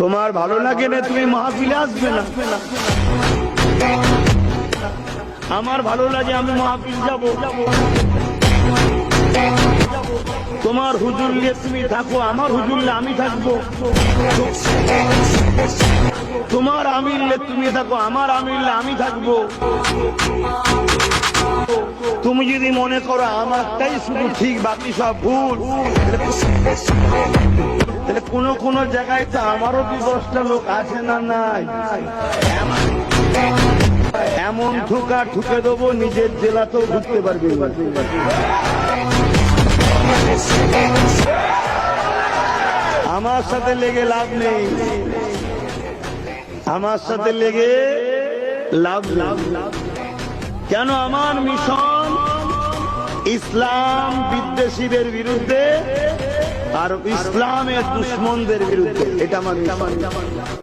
তোমার ভালো লাগে না তুমি মাহফিলে আসবে না। আমার ভালো লাগে আমি মাহফিল যাব। তোমার হুজুর নিয়ে তুমি থাকো, আমার হুজুর নিয়ে আমি থাকবো। তোমার আমির নিয়ে তুমি থাকো, আমার আমির নিয়ে আমি থাকবো। তুমি যদি মনে করো আমারটাই শুধু ঠিক বাকি সব ভুল, তাহলে কোন জায়গায় তো আমারও কি 10টা লোক আছে না নাই? এমন ঠুকা ঠুকে দেবো নিজের জেলাতেও ঘুরতে পারবে। আমার সাথে লেগে লাভ নেই, আমার সাথে লেগে লাভ। কেন? আমার মিশন ইসলাম বিদ্বেষীদের বিরুদ্ধে আর ইসলামের দুশ্মনদের বিরুদ্ধে। এটা আমার মিশন।